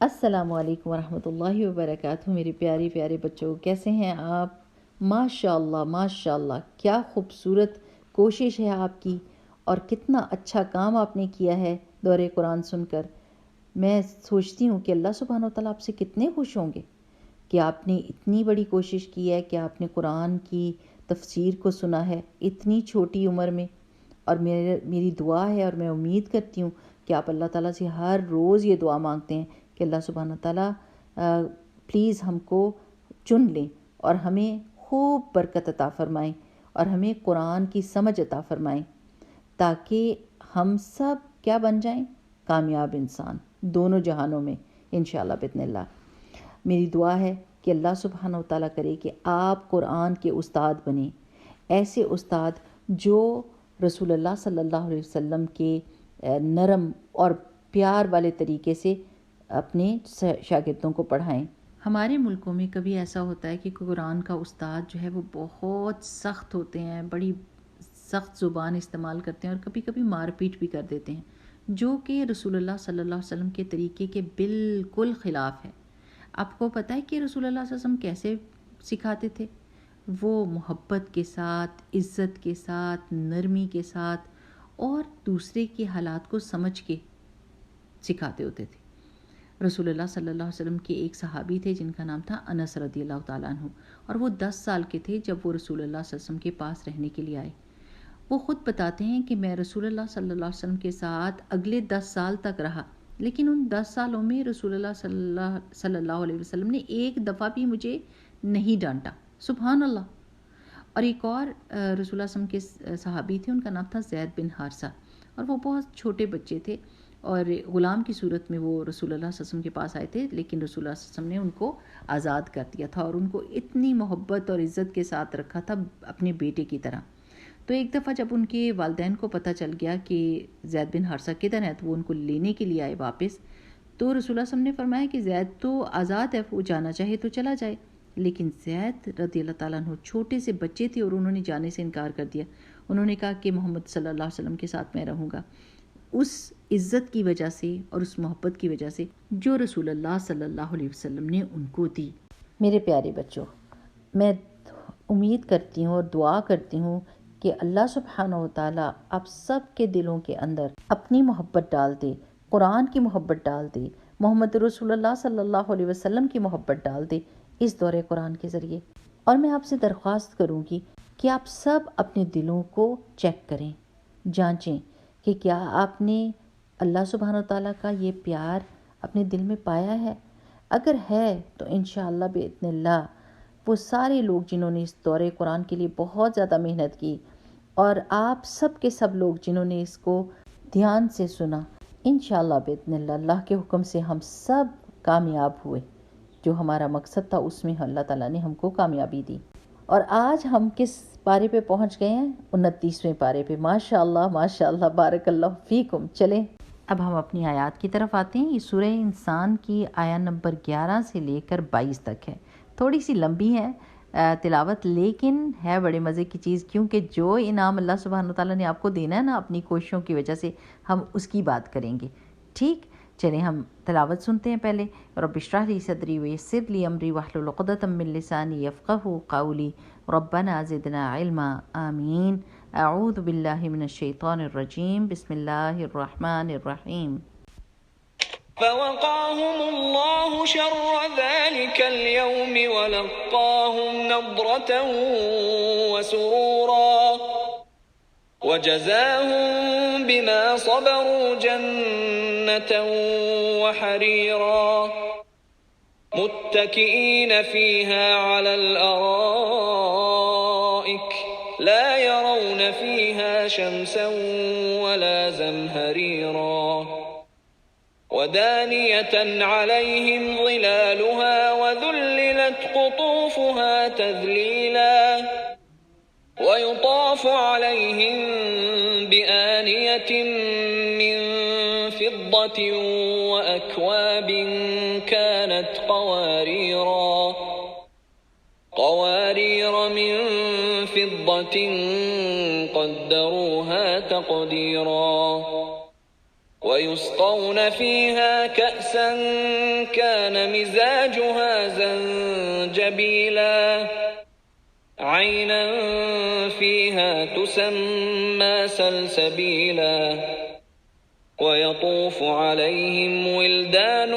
السلام علیکم ورحمۃ اللہ وبرکاتہ۔ میرے پیارے پیارے بچوں، کیسے ہیں آپ؟ ماشاء اللہ ماشاء اللہ، کیا خوبصورت کوشش ہے آپ کی، اور کتنا اچھا کام آپ نے کیا ہے دورہ قرآن سن کر۔ میں سوچتی ہوں کہ اللہ سبحانہ و تعالیٰ آپ سے کتنے خوش ہوں گے کہ آپ نے اتنی بڑی کوشش کی ہے، کہ آپ نے قرآن کی تفسیر کو سنا ہے اتنی چھوٹی عمر میں۔ اور میری دعا ہے، اور میں امید کرتی ہوں کہ آپ اللہ تعالیٰ سے ہر روز یہ دعا مانگتے ہیں کہ اللہ سبحانہ تعالیٰ پلیز ہم کو چن لیں، اور ہمیں خوب برکت عطا فرمائیں، اور ہمیں قرآن کی سمجھ عطا فرمائیں، تاکہ ہم سب کیا بن جائیں؟ کامیاب انسان دونوں جہانوں میں انشاءاللہ باذن اللہ۔ میری دعا ہے کہ اللہ سبحانہ و تعالیٰ کرے کہ آپ قرآن کے استاد بنیں، ایسے استاد جو رسول اللہ صلی اللہ علیہ وسلم کے نرم اور پیار والے طریقے سے اپنے شاگردوں کو پڑھائیں۔ ہمارے ملکوں میں کبھی ایسا ہوتا ہے کہ قرآن کا استاد جو ہے وہ بہت سخت ہوتے ہیں، بڑی سخت زبان استعمال کرتے ہیں، اور کبھی کبھی مار پیٹ بھی کر دیتے ہیں، جو کہ رسول اللہ صلی اللہ علیہ وسلم کے طریقے کے بالکل خلاف ہے۔ آپ کو پتہ ہے کہ رسول اللہ صلی اللہ علیہ وسلم کیسے سکھاتے تھے؟ وہ محبت کے ساتھ، عزت کے ساتھ، نرمی کے ساتھ، اور دوسرے کے حالات کو سمجھ کے سکھاتے ہوتے تھے۔ رسول اللہ صلی اللہ علیہ وسلم کے ایک صحابی تھے جن کا نام تھا انس رضی اللہ تعالیٰ عنہ، اور وہ 10 سال کے تھے جب وہ رسول اللہ صلی اللہ علیہ وسلم کے پاس رہنے کے لیے آئے۔ وہ خود بتاتے ہیں کہ میں رسول اللہ صلی اللہ علیہ وسلم کے ساتھ اگلے 10 سال تک رہا، لیکن ان 10 سالوں میں رسول اللہ صلی اللہ علیہ وسلم نے ایک دفعہ بھی مجھے نہیں ڈانٹا۔ سبحان اللہ۔ اور ایک اور رسول اللہ صلی اللہ علیہ وسلم کے صحابی تھے، ان کا نام تھا زید بن حارثہ، اور وہ بہت چھوٹے بچے تھے، اور غلام کی صورت میں وہ رسول اللہ صلی اللہ علیہ وسلم کے پاس آئے تھے، لیکن رسول اللہ صلی اللہ علیہ وسلم نے ان کو آزاد کر دیا تھا، اور ان کو اتنی محبت اور عزت کے ساتھ رکھا تھا اپنے بیٹے کی طرح۔ تو ایک دفعہ جب ان کے والدین کو پتہ چل گیا کہ زید بن حارثہ کدھر ہیں، تو وہ ان کو لینے کے لیے آئے واپس، تو رسول اللہ صلی اللہ علیہ وسلم نے فرمایا کہ زید تو آزاد ہے، وہ جانا چاہے تو چلا جائے، لیکن زید رضی اللہ تعالیٰ عنہ چھوٹے سے بچے تھے، اور انہوں نے جانے سے انکار کر دیا۔ انہوں نے کہا کہ محمد صلی اللہ علیہ وسلم کے ساتھ میں رہوں گا، اس عزت کی وجہ سے اور اس محبت کی وجہ سے جو رسول اللہ صلی اللہ علیہ وسلم نے ان کو دی۔ میرے پیارے بچوں، میں امید کرتی ہوں اور دعا کرتی ہوں کہ اللہ سبحانہ و تعالیٰ آپ سب کے دلوں کے اندر اپنی محبت ڈال دے، قرآن کی محبت ڈال دے، محمد رسول اللہ صلی اللہ علیہ وسلم کی محبت ڈال دے اس دورہ قرآن کے ذریعے۔ اور میں آپ سے درخواست کروں گی کہ آپ سب اپنے دلوں کو چیک کریں، جانچیں کہ کیا آپ نے اللہ سبحانہ و تعالیٰ کا یہ پیار اپنے دل میں پایا ہے۔ اگر ہے تو انشاءاللہ باذن اللہ وہ سارے لوگ جنہوں نے اس دورہ قرآن کے لیے بہت زیادہ محنت کی، اور آپ سب کے سب لوگ جنہوں نے اس کو دھیان سے سنا، انشاءاللہ باذن اللہ اللہ کے حکم سے ہم سب کامیاب ہوئے۔ جو ہمارا مقصد تھا اس میں اللہ تعالیٰ نے ہم کو کامیابی دی۔ اور آج ہم کس پارے پہ پہنچ گئے ہیں؟ 29ویں پارے پہ۔ ماشاءاللہ ماشاءاللہ، بارک اللہ فیکم۔ چلیں اب ہم اپنی آیات کی طرف آتے ہیں۔ یہ سورہ انسان کی آیت نمبر 11 سے لے کر 22 تک ہے۔ تھوڑی سی لمبی ہے تلاوت، لیکن ہے بڑے مزے کی چیز، کیونکہ جو انعام اللہ سبحانہ وتعالیٰ نے آپ کو دینا ہے نا اپنی کوششوں کی وجہ سے، ہم اس کی بات کریں گے۔ ٹھیک، چلیں ہم تلاوت سنتے ہیں پہلے۔ رب اشرح لی صدری ویسر لی امری واحلل عقدۃ من لسانی یفقہوا قولی ربنا زدنا علما آمین۔ اعوذ باللہ من الشیطان الرجیم، بسم اللہ الرحمن الرحیم۔ فوقاهم الله شر ذلك اليوم ولقاهم نضرة وسرورا وجزاهم بما صبروا جنة وحريرا متكئين فيها على الأرائك لا يرون فيها شمسا ولا زمهريرا ودانية عليهم ظلالها وذللت قطوفها تذليلا ويطاف عليهم بآنية من فضة وأكواب كانت قوارير من فضة قدروها تقديرا ويسقون فيها كأسا كان مزاجها زنجبيلا عينا فيها تسمى سلسبيلا ويطوف عليهم ولدان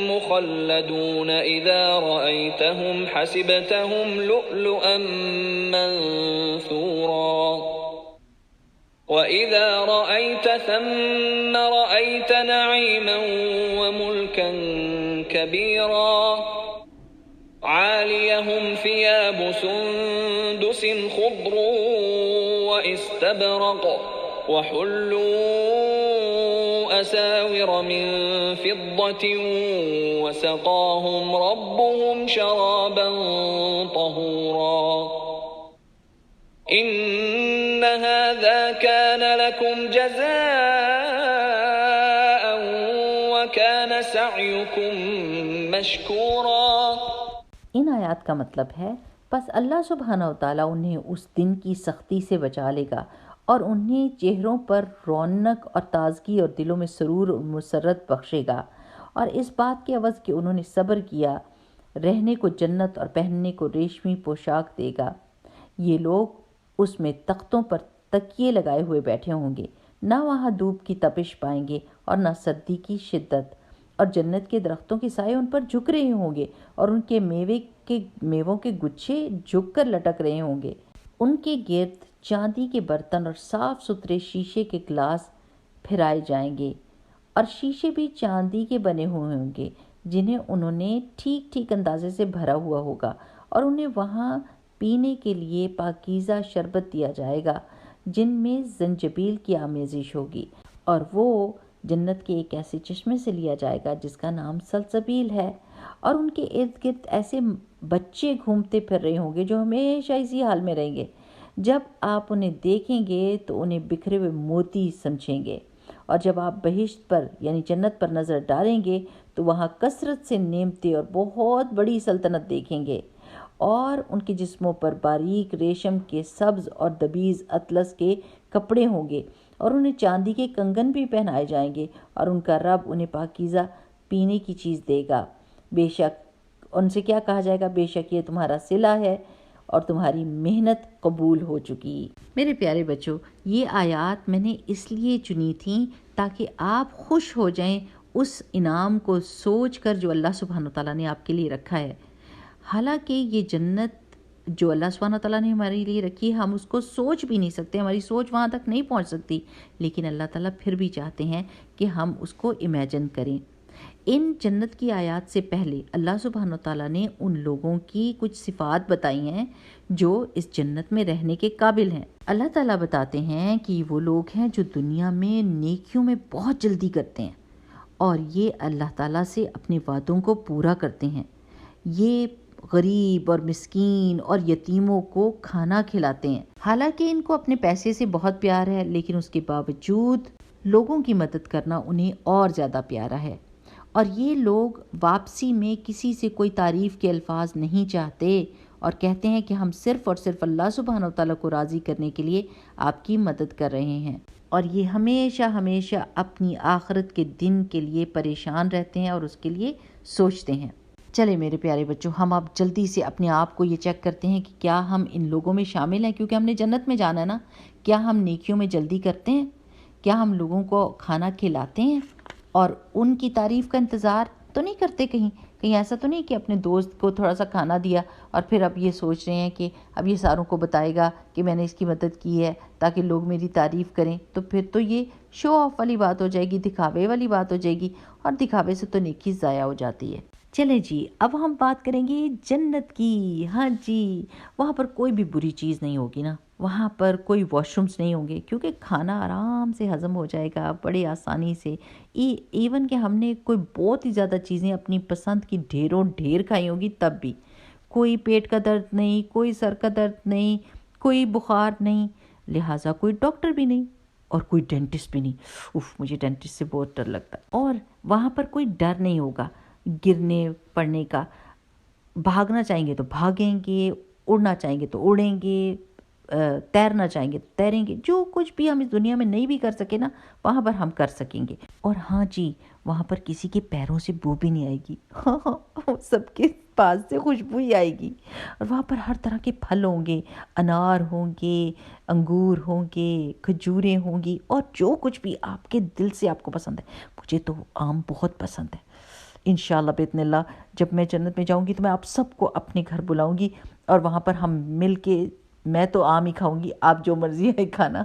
مخلدون إذا رأيتهم حسبتهم لؤلؤا منثورا وإذا رأيت ثم رأيت نعيما وملكا كبيرا عاليهم ثياب سندس خضر واستبرق وحلوا أساور من فضة وسقاهم ربهم شرابا طهورا إن هذا كان لكم جزاء وكان سعيكم مشكورا. ان آیات کا مطلب ہے بس اللہ سبحانہ و تعالیٰ انہیں اس دن کی سختی سے بچا لے گا اور انہیں چہروں پر رونق اور تازگی اور دلوں میں سرور اور مسرت بخشے گا، اور اس بات کے عوض کہ انہوں نے صبر کیا رہنے کو جنت اور پہننے کو ریشمی پوشاک دے گا. یہ لوگ اس میں تختوں پر تکیے لگائے ہوئے بیٹھے ہوں گے، نہ وہاں دھوپ کی تپش پائیں گے اور نہ سردی کی شدت، اور جنت کے درختوں کے سائے ان پر جھک رہے ہوں گے اور ان کے میووں کے گچھے جھک کر لٹک رہے ہوں گے. ان کے گرد چاندی کے برتن اور صاف ستھرے شیشے کے گلاس پھرائے جائیں گے، اور شیشے بھی چاندی کے بنے ہوئے ہوں گے جنہیں انہوں نے ٹھیک ٹھیک اندازے سے بھرا ہوا ہوگا، اور انہیں وہاں پینے کے لیے پاکیزہ شربت دیا جائے گا جن میں زنجبیل کی آمیزش ہوگی، اور وہ جنت کے ایک ایسے چشمے سے لیا جائے گا جس کا نام سلسبیل ہے، اور ان کے ارد گرد ایسے بچے گھومتے پھر رہے ہوں گے جو ہمیشہ اسی حال میں رہیں گے. جب آپ انہیں دیکھیں گے تو انہیں بکھرے ہوئے موتی سمجھیں گے، اور جب آپ بہشت پر یعنی جنت پر نظر ڈالیں گے تو وہاں کثرت سے نعمتیں اور بہت بڑی سلطنت دیکھیں گے، اور ان کے جسموں پر باریک ریشم کے سبز اور دبیز اطلس کے کپڑے ہوں گے، اور انہیں چاندی کے کنگن بھی پہنائے جائیں گے، اور ان کا رب انہیں پاکیزہ پینے کی چیز دے گا. بے شک ان سے کیا کہا جائے گا، بے شک یہ تمہارا صلہ ہے اور تمہاری محنت قبول ہو چکی. میرے پیارے بچوں، یہ آیات میں نے اس لیے چنی تھیں تاکہ آپ خوش ہو جائیں اس انعام کو سوچ کر جو اللہ سبحانہ تعالیٰ نے آپ کے لیے رکھا ہے. حالانکہ یہ جنت جو اللہ سبحانہ تعالیٰ نے ہمارے لیے رکھی ہے ہم اس کو سوچ بھی نہیں سکتے، ہماری سوچ وہاں تک نہیں پہنچ سکتی، لیکن اللہ تعالیٰ پھر بھی چاہتے ہیں کہ ہم اس کو امیجن کریں. ان جنت کی آیات سے پہلے اللہ سبحانہ تعالیٰ نے ان لوگوں کی کچھ صفات بتائی ہیں جو اس جنت میں رہنے کے قابل ہیں. اللہ تعالیٰ بتاتے ہیں کہ وہ لوگ ہیں جو دنیا میں نیکیوں میں بہت جلدی کرتے ہیں اور یہ اللہ تعالیٰ سے اپنے وعدوں کو پورا کرتے ہیں. یہ غریب اور مسکین اور یتیموں کو کھانا کھلاتے ہیں. حالانکہ ان کو اپنے پیسے سے بہت پیار ہے، لیکن اس کے باوجود لوگوں کی مدد کرنا انہیں اور زیادہ پیارا ہے. اور یہ لوگ واپسی میں کسی سے کوئی تعریف کے الفاظ نہیں چاہتے اور کہتے ہیں کہ ہم صرف اور صرف اللہ سبحانہ وتعالیٰ کو راضی کرنے کے لیے آپ کی مدد کر رہے ہیں، اور یہ ہمیشہ ہمیشہ اپنی آخرت کے دن کے لیے پریشان رہتے ہیں اور اس کے لیے سوچتے ہیں. چلے میرے پیارے بچوں، ہم اب جلدی سے اپنے آپ کو یہ چیک کرتے ہیں کہ کیا ہم ان لوگوں میں شامل ہیں، کیونکہ ہم نے جنت میں جانا ہے نا. کیا ہم نیکیوں میں جلدی کرتے ہیں؟ کیا ہم لوگوں کو کھانا کھلاتے ہیں اور ان کی تعریف کا انتظار تو نہیں کرتے؟ کہیں ایسا تو نہیں کہ اپنے دوست کو تھوڑا سا کھانا دیا اور پھر اب یہ سوچ رہے ہیں کہ اب یہ ساروں کو بتائے گا کہ میں نے اس کی مدد کی ہے تاکہ لوگ میری تعریف کریں، تو پھر تو یہ شو آف والی بات ہو جائے گی، دکھاوے والی بات ہو جائے گی، اور دکھاوے سے تو نیکی ضائع ہو جاتی ہے. چلیں جی، اب ہم بات کریں گے جنت کی. ہاں جی، وہاں پر کوئی بھی بری چیز نہیں ہوگی نا، وہاں پر کوئی واش رومز نہیں ہوں گے کیونکہ کھانا آرام سے ہضم ہو جائے گا بڑے آسانی سے. ایون کہ ہم نے کوئی بہت ہی زیادہ چیزیں اپنی پسند کی ڈھیروں ڈھیر کھائی ہوگی تب بھی کوئی پیٹ کا درد نہیں، کوئی سر کا درد نہیں، کوئی بخار نہیں، لہٰذا کوئی ڈاکٹر بھی نہیں اور کوئی ڈینٹسٹ بھی نہیں. مجھے ڈینٹسٹ سے بہت ڈر لگتا ہے. اور وہاں پر کوئی ڈر نہیں ہوگا گرنے پڑنے کا. بھاگنا چاہیں گے تو بھاگیں گے، اڑنا چاہیں گے تو اڑیں گے، تیرنا چاہیں گے تو تیریں گے، جو کچھ بھی ہم اس دنیا میں نہیں بھی کر سکے نا وہاں پر ہم کر سکیں گے۔ اور ہاں جی، وہاں پر کسی کے پیروں سے بو بھی نہیں آئے گی، ہاں سب کے پاس سے خوشبو ہی آئے گی۔ اور وہاں پر ہر طرح کے پھل ہوں گے، انار ہوں گے، انگور ہوں گے، کھجوریں ہوں گی، اور جو کچھ بھی آپ کے دل سے آپ کو پسند ہے۔ مجھے تو آم بہت پسند ہے۔ انشاءاللہ باذن اللہ جب میں جنت میں جاؤں گی تو میں آپ سب کو اپنے گھر بلاؤں گی، اور وہاں پر ہم مل کے، میں تو آم ہی کھاؤں گی، آپ جو مرضی ہے کھانا۔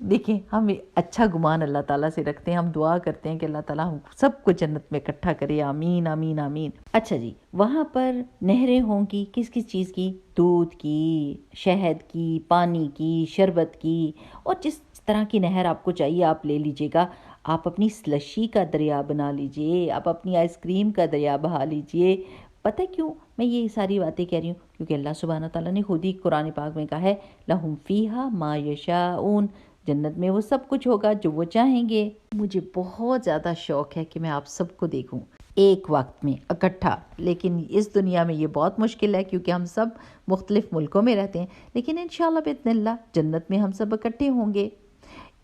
دیکھیں ہم اچھا گمان اللہ تعالیٰ سے رکھتے ہیں، ہم دعا کرتے ہیں کہ اللہ تعالیٰ ہم سب کو جنت میں اکٹھا کرے، آمین آمین آمین۔ اچھا جی، وہاں پر نہریں ہوں گی، کس کس چیز کی؟ دودھ کی، شہد کی، پانی کی، شربت کی، اور جس طرح کی نہر آپ کو چاہیے آپ لے لیجئے گا۔ آپ اپنی سلشی کا دریا بنا لیجئے، آپ اپنی آئس کریم کا دریا بہا لیجئے۔ پتہ کیوں میں یہ ساری باتیں کہہ رہی ہوں؟ کیونکہ اللہ سبحانہ تعالیٰ نے خود ہی قرآن پاک میں کہا ہے لَهُمْ فِيهَا مَا يَشَاءُونَ، جنت میں وہ سب کچھ ہوگا جو وہ چاہیں گے۔ مجھے بہت زیادہ شوق ہے کہ میں آپ سب کو دیکھوں ایک وقت میں اکٹھا، لیکن اس دنیا میں یہ بہت مشکل ہے کیونکہ ہم سب مختلف ملکوں میں رہتے ہیں، لیکن انشاءاللہ باذن اللہ جنت میں ہم سب اکٹھے ہوں گے۔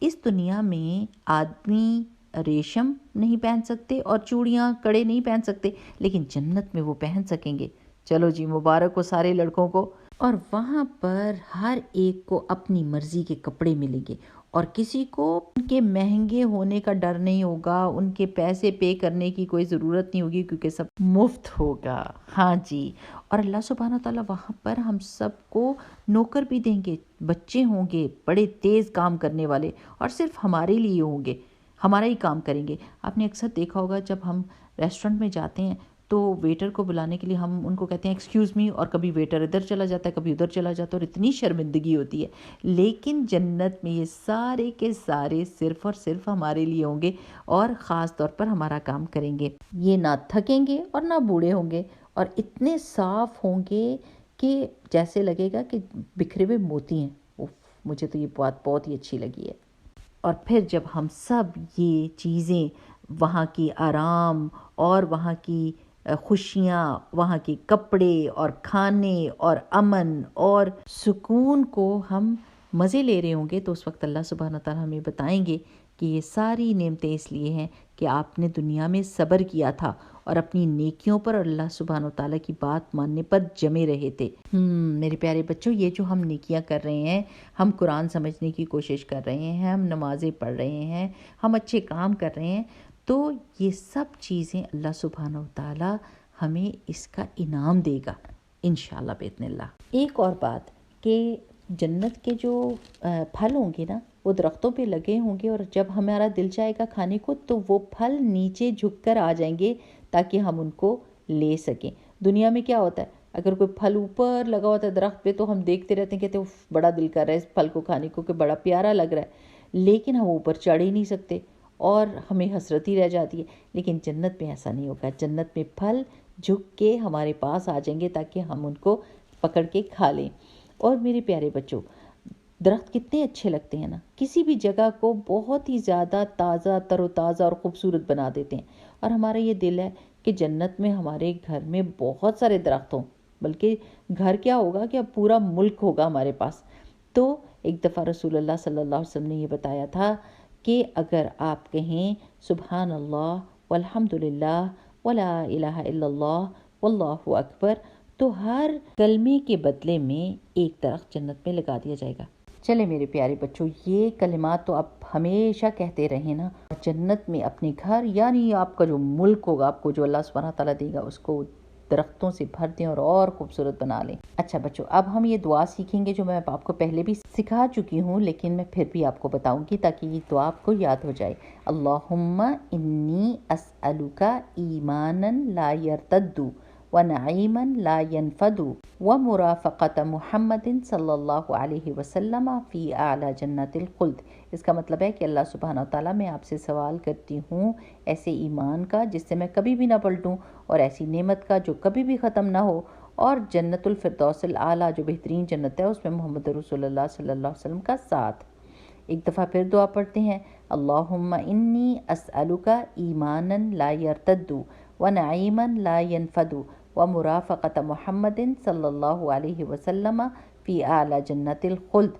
اس دنیا میں آدمی ریشم نہیں پہن سکتے اور چوڑیاں کڑے نہیں پہن سکتے، لیکن جنت میں وہ پہن سکیں گے۔ چلو جی، مبارک ہو سارے لڑکوں کو۔ اور وہاں پر ہر ایک کو اپنی مرضی کے کپڑے ملیں گے، اور کسی کو ان کے مہنگے ہونے کا ڈر نہیں ہوگا، ان کے پیسے پے کرنے کی کوئی ضرورت نہیں ہوگی کیونکہ سب مفت ہوگا۔ ہاں جی، اور اللہ سبحانہ تعالیٰ وہاں پر ہم سب کو نوکر بھی دیں گے، بچے ہوں گے بڑے تیز کام کرنے والے، اور صرف ہمارے لیے ہوں گے، ہمارا ہی کام کریں گے۔ آپ نے اکثر دیکھا ہوگا جب ہم ریسٹورنٹ میں جاتے ہیں تو ویٹر کو بلانے کے لیے ہم ان کو کہتے ہیں ایکسکیوز می، اور کبھی ویٹر ادھر چلا جاتا ہے کبھی ادھر چلا جاتا ہے، اور اتنی شرمندگی ہوتی ہے۔ لیکن جنت میں یہ سارے کے سارے صرف اور صرف ہمارے لیے ہوں گے، اور خاص طور پر ہمارا کام کریں گے۔ یہ نہ تھکیں گے اور نہ بوڑھے ہوں گے، اور اتنے صاف ہوں گے کہ جیسے لگے گا کہ بکھرے ہوئے موتی ہیں۔ مجھے تو یہ بات بہت ہی اچھی لگی ہے۔ اور پھر جب ہم سب یہ چیزیں، وہاں کی آرام اور وہاں کی خوشیاں، وہاں کے کپڑے اور کھانے اور امن اور سکون کو ہم مزے لے رہے ہوں گے، تو اس وقت اللہ سبحانہ تعالیٰ ہمیں بتائیں گے کہ یہ ساری نعمتیں اس لیے ہیں کہ آپ نے دنیا میں صبر کیا تھا اور اپنی نیکیوں پر اور اللہ سبحانہ تعالیٰ کی بات ماننے پر جمے رہے تھے۔ میرے پیارے بچوں، یہ جو ہم نیکیاں کر رہے ہیں، ہم قرآن سمجھنے کی کوشش کر رہے ہیں، ہم نمازیں پڑھ رہے ہیں، ہم اچھے کام کر رہے ہیں، تو یہ سب چیزیں اللہ سبحانہ تعالیٰ ہمیں اس کا انعام دے گا انشاءاللہ باذن اللہ۔ ایک اور بات کہ جنت کے جو پھل ہوں گے نا وہ درختوں پہ لگے ہوں گے، اور جب ہمارا دل چاہے گا کھانے کو تو وہ پھل نیچے جھک کر آ جائیں گے تاکہ ہم ان کو لے سکیں۔ دنیا میں کیا ہوتا ہے، اگر کوئی پھل اوپر لگا ہوتا ہے درخت پہ تو ہم دیکھتے رہتے ہیں، کہتے ہیں بڑا دل کر رہا ہے اس پھل کو کھانے کو کہ بڑا پیارا لگ رہا ہے، لیکن ہم اوپر چڑھ ہی نہیں سکتے اور ہمیں حسرت ہی رہ جاتی ہے۔ لیکن جنت میں ایسا نہیں ہوگا، جنت میں پھل جھک کے ہمارے پاس آ جائیں گے تاکہ ہم ان کو پکڑ کے کھا لیں۔ اور میرے پیارے بچوں، درخت کتنے اچھے لگتے ہیں نا، کسی بھی جگہ کو بہت ہی زیادہ تازہ تر و تازہ اور خوبصورت بنا دیتے ہیں۔ اور ہمارا یہ دل ہے کہ جنت میں ہمارے گھر میں بہت سارے درخت ہوں، بلکہ گھر کیا ہوگا کہ اب پورا ملک ہوگا ہمارے پاس۔ تو ایک دفعہ رسول اللہ صلی اللہ علیہ وسلم نے یہ بتایا تھا کہ اگر آپ کہیں سبحان اللہ والحمد للہ ولا الہ الا اللہ واللہ اکبر، تو ہر کلمے کے بدلے میں ایک درخت جنت میں لگا دیا جائے گا۔ چلے میرے پیارے بچوں، یہ کلمات تو آپ ہمیشہ کہتے رہیں نا، جنت میں اپنے گھر یعنی آپ کا جو ملک ہوگا، آپ کو جو اللہ سبحانہ تعالیٰ دے گا، اس کو درختوں سے بھر دیں اور خوبصورت بنا لیں۔ اچھا بچوں، اب ہم یہ دعا سیکھیں گے جو میں آپ کو پہلے بھی سکھا چکی ہوں، لیکن میں پھر بھی آپ کو بتاؤں گی تاکہ یہ دعا آپ کو یاد ہو جائے۔ اللہم انی اسألک ایمانا لا یرتد ونعیما لا ینفد ومرافقۃ محمد صلی اللہ علیہ وسلم فی اعلی جنت الخلد۔ اس کا مطلب ہے کہ اللہ سبحانہ وتعالیٰ میں آپ سے سوال کرتی ہوں ایسے ایمان کا جس سے میں کبھی بھی نہ پلٹوں، اور ایسی نعمت کا جو کبھی بھی ختم نہ ہو، اور جنت الفردوس الاعلیٰ جو بہترین جنت ہے اس میں محمد رسول اللہ صلی اللہ علیہ وسلم کا ساتھ۔ ایک دفعہ پھر دعا پڑھتے ہیں، اللہم انی اسألک ایمانا لا یرتد ونعیما لا ینفد ومرافقۃ محمد صلی اللہ علیہ وسلم فی اعلی جنت الخلد.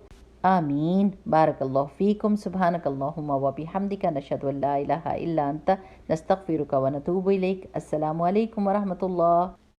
آمین. بارک اللہ فیکم. سبحانک اللہم و بحمدک نشہد ان لا الہ الا انت نستغفرک و نتوب الیک. السلام علیکم ورحمۃ اللہ.